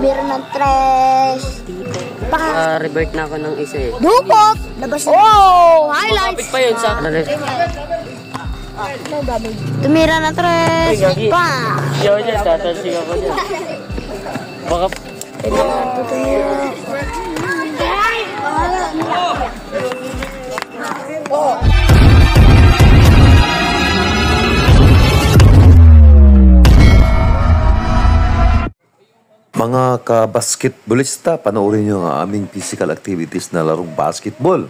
tumira ng tres. Revert na ako ng isa eh. Dupok! Labas na. Oh! Highlights! Kapit pa yun sa... Tumira ng tres. Pa! Yo, dyan. Tatalsing ako dyan. Baka... Mga ka-basketballista, panoorin nyo ang aming physical activities na larong basketball.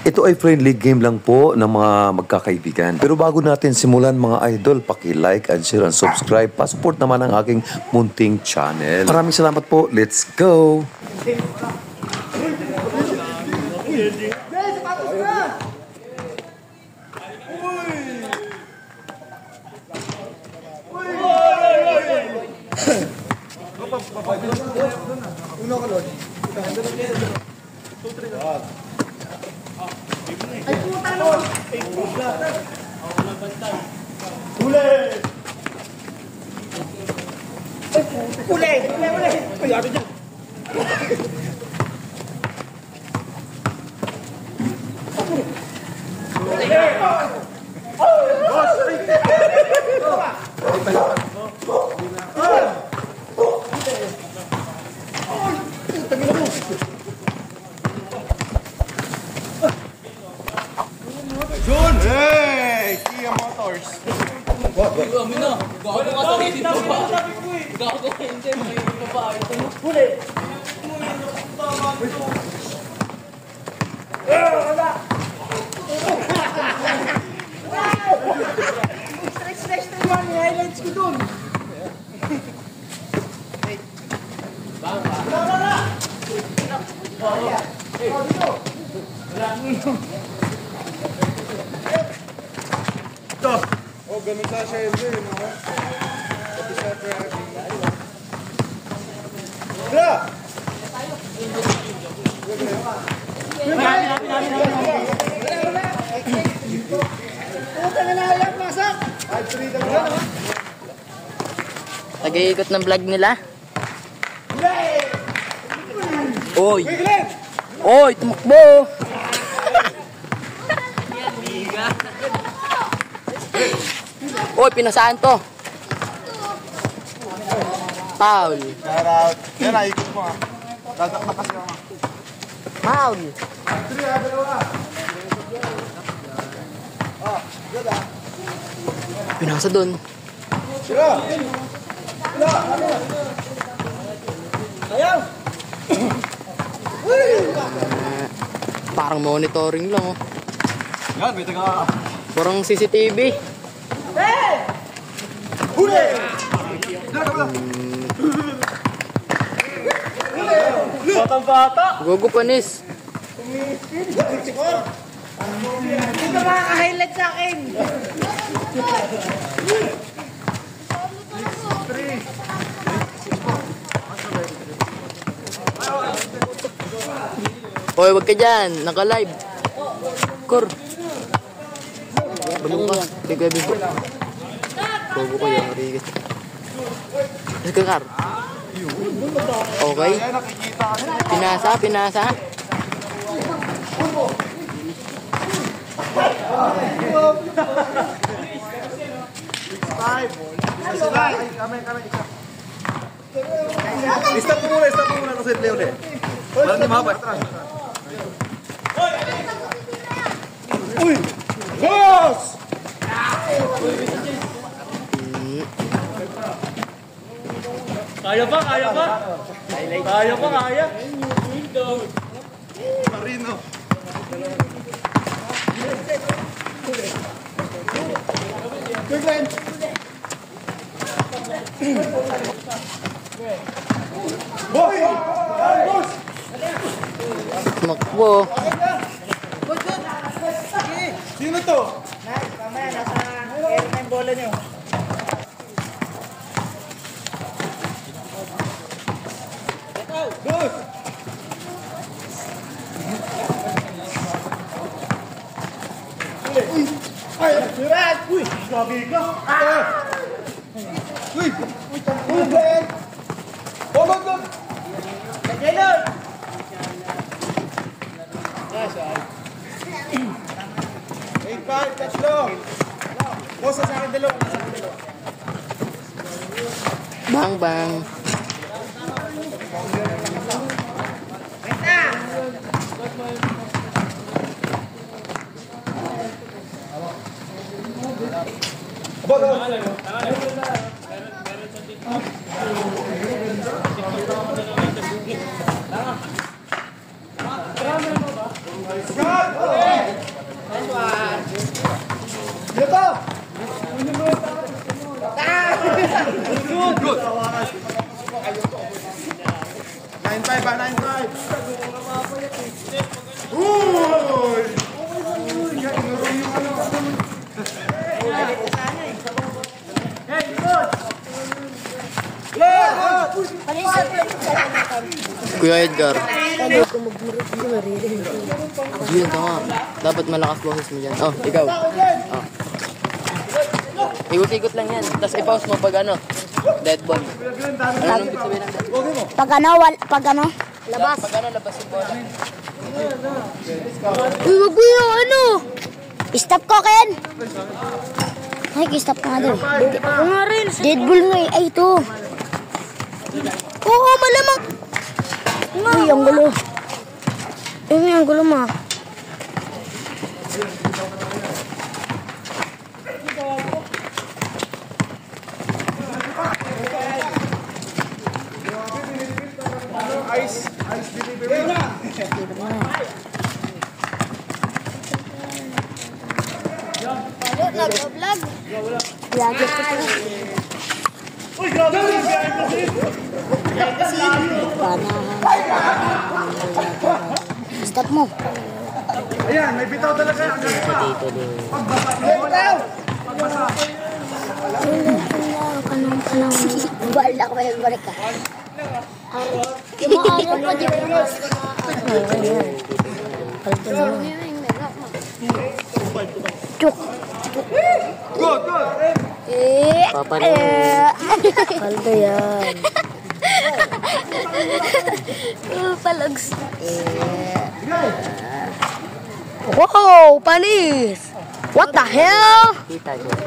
Ito ay friendly game lang po ng mga magkakaibigan. Pero bago natin simulan mga idol, paki-like and share and subscribe. Pa-support naman ang aking munting channel. Maraming salamat po. Let's go! Uno ka, Lord. Ay, puta na! Huli! Huli! Huli! Ay, ano dyan? Jun! Hey! Kia Motors! What? Gago na! Gago ka sa hindi pa ba? Gago ka hindi, may hindi pa ba? Huli! Wala! Stretch naman, may highlights ko dun! Wala! Oh, ganun sa siya yun eh, no? Pati sa tracking. Wala! Puta na nalang, masak! Nag-iikot ng vlog nila. Oy! Oy! Tumakbo! Oy, pinasaan to? Foul. Shout out. Yan na, ikot mo ah. Dadakta kasi ako. Foul. 3, dalawa. Ah, good ah. Pinasa dun. Sira! Sira! Ayaw! Parang monitoring lang oh. Yan, may taga... Parang CCTV. Huli! Batang bata! Gogo panis. Hindi ka makaka-highlight sa akin. Oy, wag ka dyan. Naka-live. Kor. Balong ka. Kaya bibo. Gogo ko yung marigit. Sige, Kar. Okay. Pinasa, pinasa. Stop mo muna kasi Leo eh. Parang di mahaba. Uy! Boss! Kaya ba? Kaya ba? Kaya ba? Kaya? Marino. Quick line. Boy! Boss! Tumakbo. Sino to? Mamaya, nasa air na yung bola niyo. Boss! Uy! Ay! Sirat! Uy! Sabi ka! Uy! Uy! Uy! Ben! Hold on! Tatlo. Boss, sa akin dalawa. Bang, bang. Kuya Edgar. Yun ka nga. Dapat malakas boses mo dyan. Oh, ikaw. Oh. Ikot-ikot lang yan. Tapos i-pause mo pag ano. Dead ball. Ano nung ibig sabihin ng dead ball? Pag ano? Labas. Pag ano, labas yung bola. Uy, wag mo yung ano. Stop ko, Ken. Ay, stop ka nga doon. Ako nga rin. Dead ball mo eh. Ay, ito. Oo, malamang. Uy, ang gulo. Uy, ang gulo mo. Ice delivery na. Nag-vlog. Vlog ito. Uy, grabe mo yung Stop mo. Ayan, may bitaw talaga. Pagbasa. Pagbasa. Bala ko yung balik ka. Kumaano pa dito. Cuk. Good, good. Paldo yan. Palags. Wow, panis. What the hell? Kita dyan.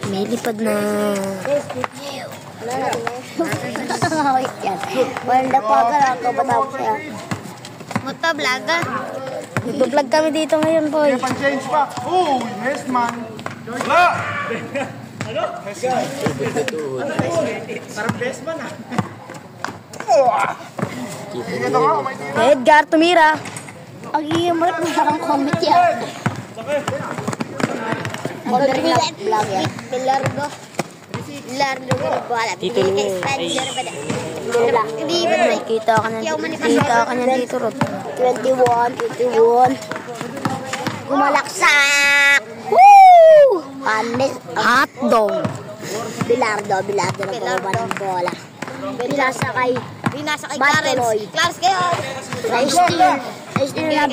May lipad na. Wait yan. Wala pa ka lang kabatapos siya. Muta vlogger. Nag-vlog kami dito ngayon, boy. May pan-change pa. Uy, yes man. Wala. Ano? Parang best man ah. Ito nga, may tira. Edgar, tumira. Ang iyo mo rin parang comment yan. Modern na vlog yan. Largo. Largo ko na pala. Tito mo. Kita ka na dito, Rod. 21. Gumalaksak! Woo! Panis. Hotdog. Bilardo na pababa ng bola. Binasa kay Clarence kayo. Ice na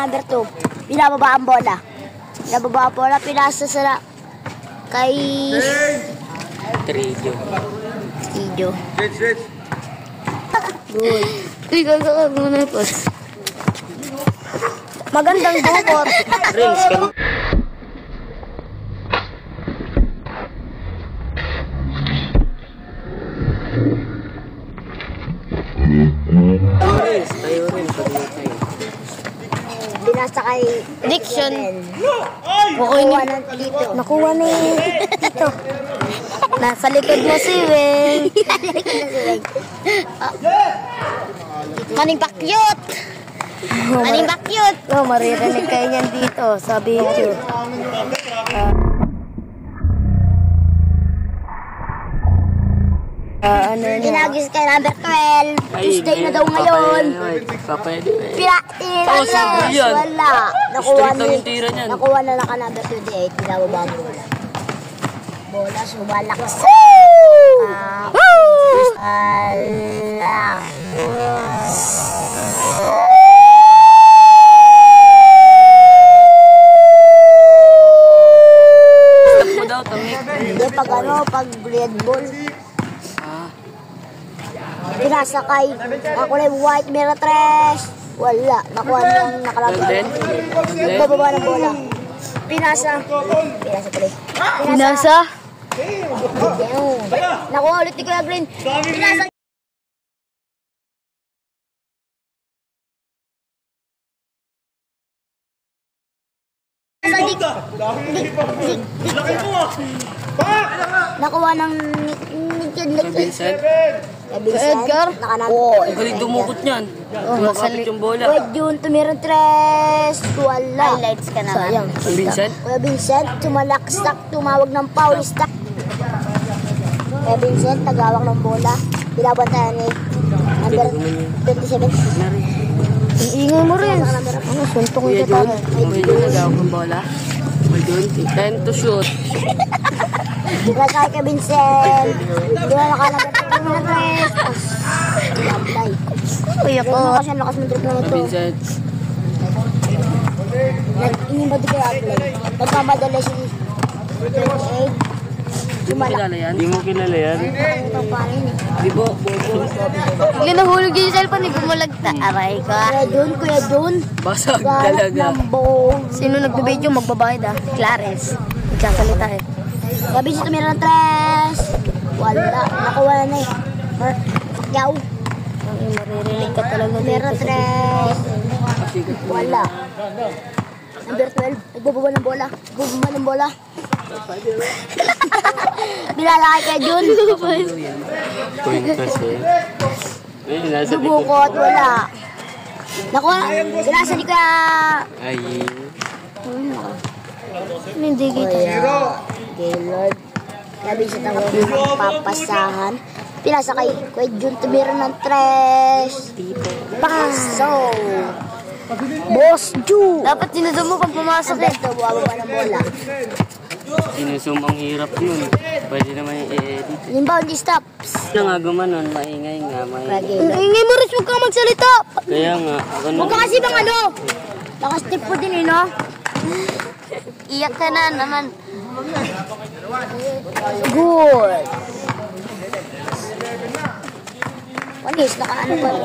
number 2. Binababa ang bola. Pinasa sa kay Tridio. Studio. Rich. Uy, gagawin mo na po. Magandang dukot. Rings ka na. Tayo rin pag tayo. Binasa kay Diction. Nakuha ni Tito. Nasa likod mo si Weng. Maning pakyut. Oh, maririnig kayo niyan dito sa video. Ginagis kay number 12. Tuesday na daw ngayon. Papayado eh. Wala. Nakuha Straight lang yung tira niyan. Nakuha na lang ka number 28. Pinababa ang bola. Bola, sumalaks. Stop mo daw, tamik. pag Red Bull. Pinasakay. Ang kulay white, Miratres. Wala. Nakuha niyang nakalagay. Bababa ng bola. Pinasa pala. Pinasa? Nakuha ulit ni Kuya Green. Pinasa. Nakuha ng Vincent. Edgar. Galing dumukot niyan. Tumakapit yung bola. Wait, yun, tumiron tres. Wala. Highlights ka na. Sayang. Vincent. Kuya Vincent, tumalaksak, tumawag ng foul stop. Kuya Vincent, tagawak ng bola. Binabantayan ni number 27. Iingay mo rin. Ano, suntong Kuya kita. Jun. Kuya Jun nagawak ng bola. Kuya Jun, 10 to shoot. Lagay kay Vincent. Di ba nakalagay ng tres. Lablay. Kuya ko. Kasi ang lakas ng drip na ito. Vincent. Nag-inimbad kay Aglay. Nagmamadala si 28. Di mo kilala yan? Di mo kilala yan? Ito pa rin eh. Di po, bobo. Hindi nahulog yung cellphone ni bumulagta. Aray ka. Kuya Jun. Basag Galat talaga. ng bong. Sino nagbibideo magbabayad ah? Clares. Nagsasalita eh. Gabi si tumira ng tres. Wala. Nakuha na eh. Yaw. Maririnig ka talaga. Tumira ng tres. Wala. Number 12. Nagbubaba ng bola. Nagbubaba ng bola. Bilalaki kay Jun. Point kasi. Eh, nasa likod. Dubukot. Wala. Nakuha. Binasa ni Kuya. Ay. Hindi kita. Gaylord. Labi siya tawag ng papasahan. Pinasa kay Kuya Jun tumira ng tres. Paso. Boss Ju. Dapat sinusum mo pag pumasok eh. Ito, buwaba ng bola. Sinusum ang hirap yun. Pwede naman i-edit. Yung bound stops. Kaya nga gumanon, maingay nga. Ingay mo rin, huwag kang magsalita. Kaya nga, ako na. Huwag ka kasi bang ano. Nakastip po din eh, no? Iyak ka na naman. Good. Walis, nakaano pa rin.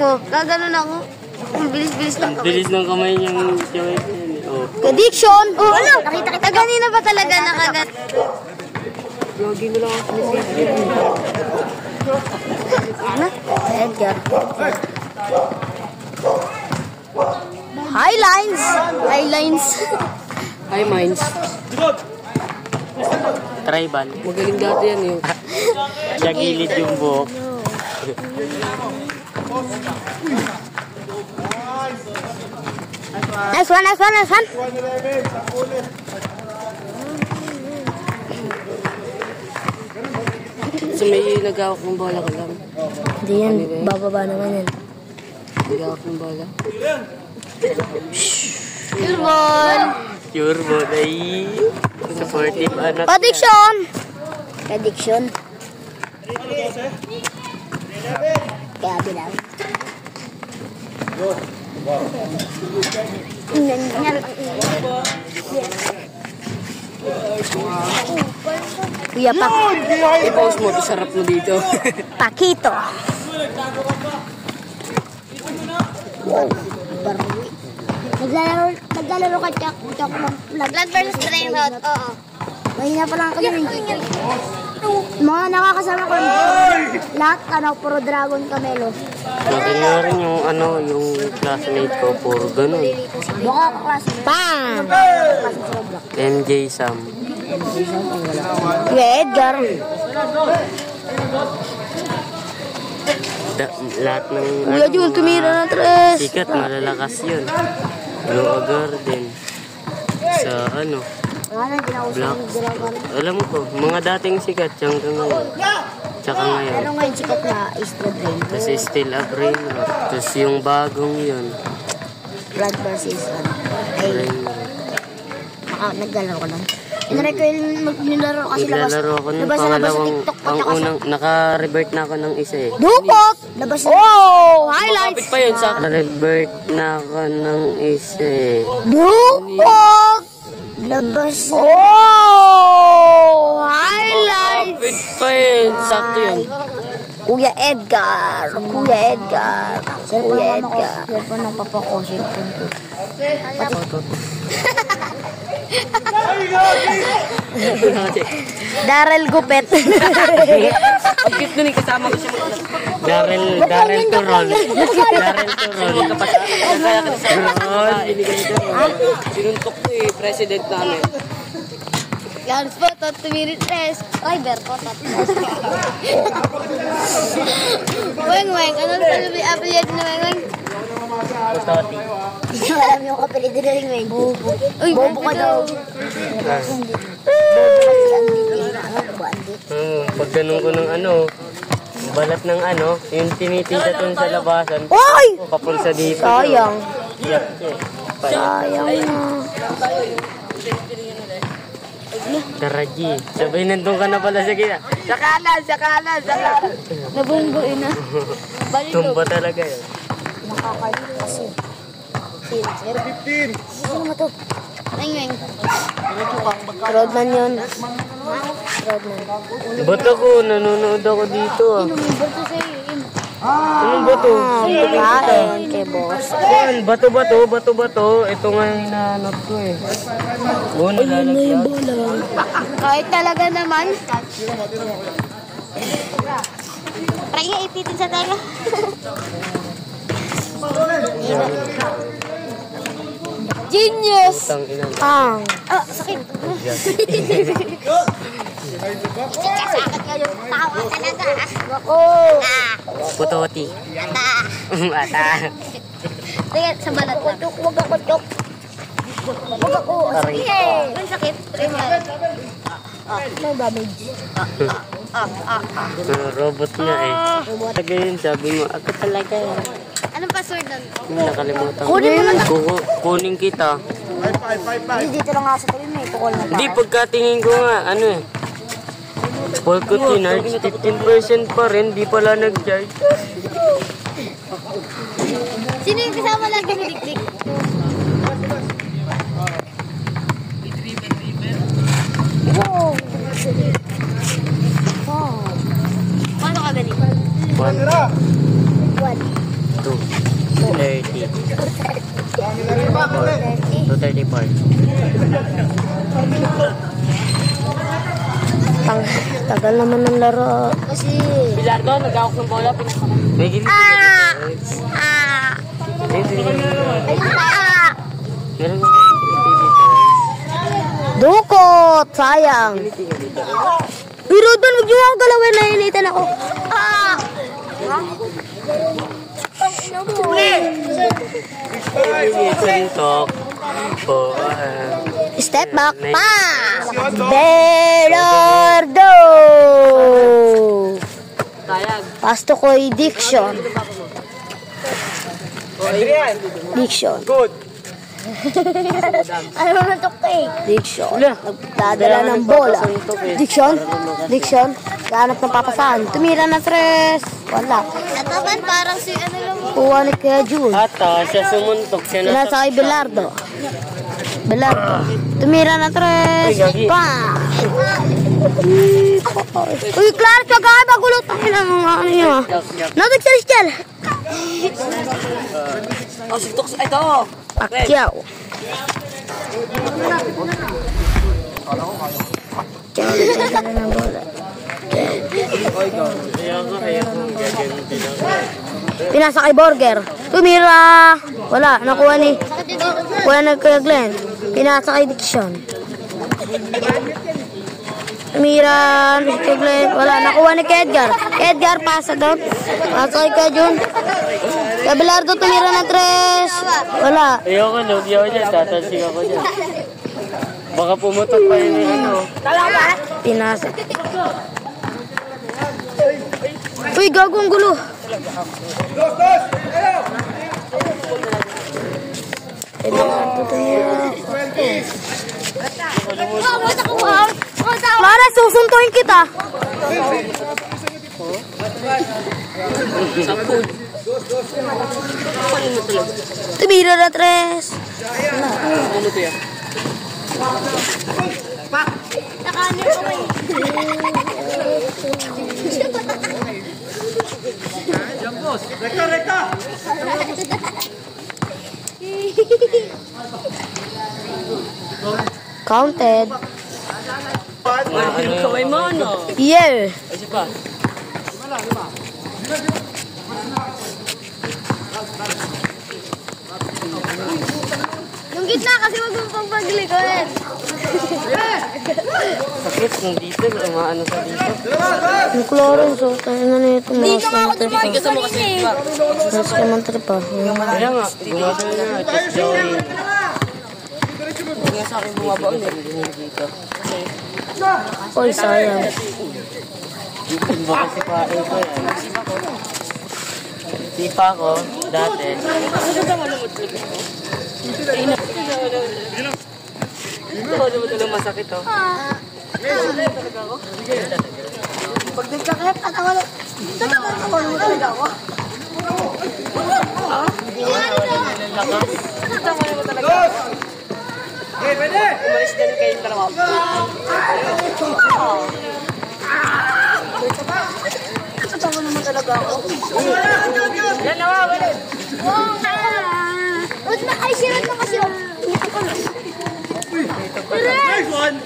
Oh, gaganon ako. Ang bilis-bilis na. Ang bilis ng kamay niyang Joey. Oh. Addiction! Oh, ano? Nakita kita. Kanina ba talaga nakagat? Lagi mo lang ako sinisip. Ano? Edgar. Highlines! Highlines. Hi, Mines. Tribal. Magaling dati yan eh. Sa gilid yung buhok. Nice one, nice one, nice one. So may nagawak ng bola ka lang. Hindi yan, bababa naman yan. Nagawak ng bola. Good one. Pure ball ay supportive anak. Prediction! Prediction. Kaya bilang. Kuya Pak. I-pause mo, ito sarap mo dito. Pakito. Wow, barwi. Naglalaro ka Chok ng Blood versus Trainrot, oo. Mahina pa lang kami. Mga nakakasama ko lahat, puro Dragon Camelo. Lagi nga rin yung yung classmate ko, puro ganun. Baka kaklase. Bam! MJ Sam. Kuya Edgar. Lahat ng Kuya Jun, tumira ng tres. sikat, malalakas yun. Blue Garden. Sa Black. Alam mo ko, mga dating sikat, hanggang ngayon. Tsaka ngayon. Pero ngayon sikat na Eastern Rain. Kasi still up rain rock. Tapos yung bagong yun. Blood versus Ay, Rain rock. naglalaro ko lang. Tinry ko yung maglaro kasi labas. Naglalaro ako ng Labas na labas sa pangalawang, TikTok. pang-unang, naka-revert na ako ng isa eh. Dukot! Labas na. Oh! Highlights! Kapit pa yun sa revert na ako ng isa eh. Dukot! Labas na. Oh! Highlights! Kapit pa yun, sakto yun. Kuya Edgar! Kuya Edgar! Kuya Edgar! Cellphone ng papa ko. Cellphone ko. Daryl Gupet. Ang cute nun eh, kasama ko siya. Daryl Turon. Daryl Turon. Kaya ka sa binigay ko. Sinuntok ko eh, president namin. Guys po, 2 minutes rest. Ay, Berko, Weng, Weng. Ano sa apelido ni Weng, Weng? Putoti. Hindi ko alam yung apelido ni Weng. Bobo. Uy, bobo ka daw. Pag ganun ko ng ano, balat ng ano, yung tinitinda dun sa labasan. Uy! Papulsa dito. Sayang. Iyak eh. Sayang na. Tara G, sabay nandun ka na pala sa gina. Sa kanan. Nabunggoy na. Tumba talaga yun. Nakakalit kasi. 15. Ano mo to? Weng, Weng. Rodman yun. Rodman. Bato ko, nanonood ako dito ah. Bato sa'yo. Anong bato? Kain kay boss. Yan, bato. Ito nga yung hinahanap ko eh. Oo, nalalagyan. Kahit talaga naman. Try nga ipitin sa tayo. Genius! Tang ina. Ah, sakit. Sakit kayo. Tawa talaga. Ako. Putoti. Ata. Tingnan sa balat na. Huwag ako, chok. Huwag ako. Sige. Yung sakit. Try mo. May damage. Robot nga eh. Talaga yun, sabi mo, ako talaga eh. Anong password nun? Nakalimutan ko. Kunin mo na. Kunin kita. Hindi, dito lang nga sa tabi mo. Tukol na Hindi, pagkatingin ko nga, ano eh. Paul ko tinarge, 15% pa rin, di pala nag-charge. Sino yung kasama lagi mo dikdik? Wow! Wow! Paano ka galing? 1, 1. 2, 30, 234. Tagal naman ng laro. Kasi... Bilardo, nag-awak ng bola. May gilid. Meron ko Dukot! Sayang! Uy, Rodman, huwag niyo ako galawin. Nahilitan ako. Step back pass! Belardo! Pass to Koy Diction. Diction. Good. Ano naman ito kay? Diction. Nagdadala ng bola. Diction. Ganap ng papasahan. Tumira na 3. Wala. Nataban parang si ano lang. Kuha ni Kuya Jun. Ata, siya sumuntok. Siya Nasa kay Belardo. Tumira na 3. Pa! Uy, Clark, kagaya bagulot. Ay, ano nyo. Natigsiliskel. suntok sa ito. Pacquiao. Nagdadala ng bola. Pinasa kay Burger. Tumira. Wala. Nakuha ni. Wala nagkaya Glenn. Pinasa kay Diction. Tumira. Kay Glenn. Wala. Nakuha ni Edgar. Edgar pasa doon. Pasa kay Kajun. Kay Belardo tumira ng 3. Wala. Ayoko, lugyaw dyan. Tatasing ako dyan. Baka pumutok pa yun yung ano. Pinasa. Uy, gagong gulo. Clara, susuntuin kita. Sapod. Ano mo talaga? Tumira na tres. Ano to yan? Nakaano ko kayo. Rekta! Counted. Ano kaway mo, ano? Yeah. Kasi pa. Yung gitna kasi wag mo pang paglikorin. Sakit nung dito, umaano sa dito. Yung Clarence, oh. Tayo na nito. Dito nga ako Hindi ka sa mga kasi pa. Mas naman trip ah. Kaya nga, gumagano na. Just join. Hindi nga sa akin bumabaon eh. Dito. Oy, sayang. Baka si Pae ko yan. Sipa ko, dati. Ano ba malungod ko? Ito masakit oh. Pag nagkakayat, tatawa mo talaga ako. Tatawa mo talaga ako. Umalis din kayong dalawa. Tatawa naman talaga ako. Yan, nawawala. Wait na, ay sirat na kasi. Nice one!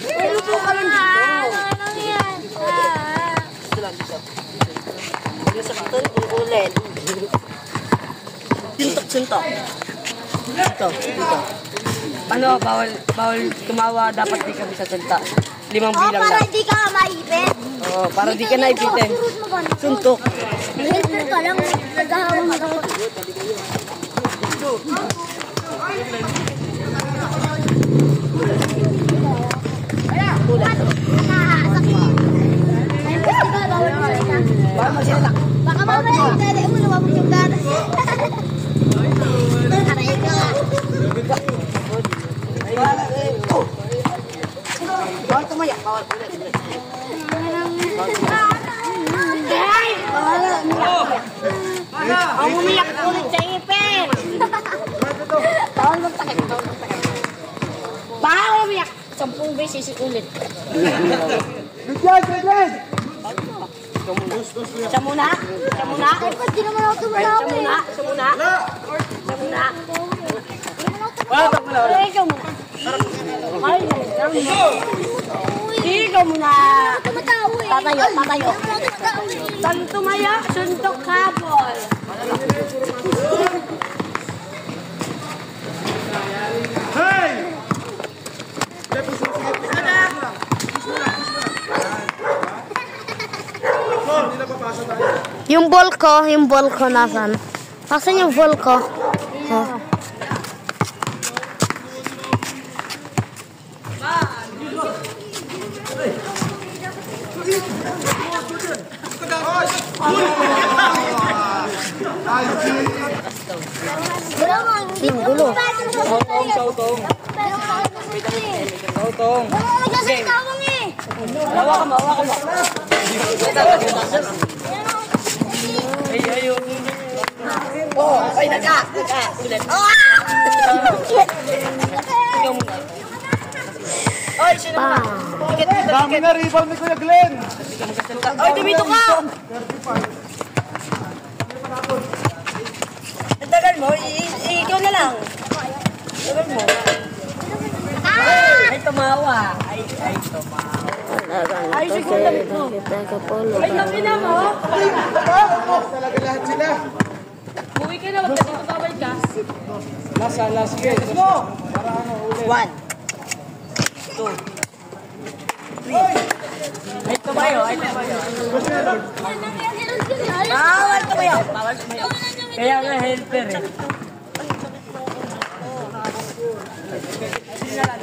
Pero po ka lang dito. Ito lang dito. Masaktan kung ulit. Sintok. Dito. Ano, bawal tumawa, dapat di kami sa salita. 5 bilang Para lang. hindi ka maipit. Oo, para di ka naipitin. Suntok. Helper ka lang. Naghahawa ka. Baka mamaya yung dali mo lumabog yung dada. Aray ka. Bawal tumaya, bawal ulit. Ang umiyak ulit sa ipin. Bawal magtakip. Bawal umiyak. 10 beses ulit. Siya muna. Ay, ba't di naman ako tumalawin? Siya muna. Ay, ikaw muna. Ay, ikaw muna. Tatayo. Saan tumaya? Suntok habol. Hey! Yung ball ko nasan? Nasaan yung ball ko? Oh. Yung gulo. Sautong. Hawa ka mo. Ay, ay, naka. Ulit. Ikaw muna. Oy, sino muna? Dami na rebound ni Kuya Glenn! Oy, dumito ka! Ang tagal mo, ikaw na lang. Tagal mo. Ay, tumawa. Ay, tumawa. Ay, siguro damit mo. Ay, kapina mo. Talaga lahat sila! Uwi ka na, wag ka dito babay ka. Last game. Let's go! 1, 2, 3. Ay, tumayo. Bawal tumayo. Kaya nga helper eh. Sige na lang,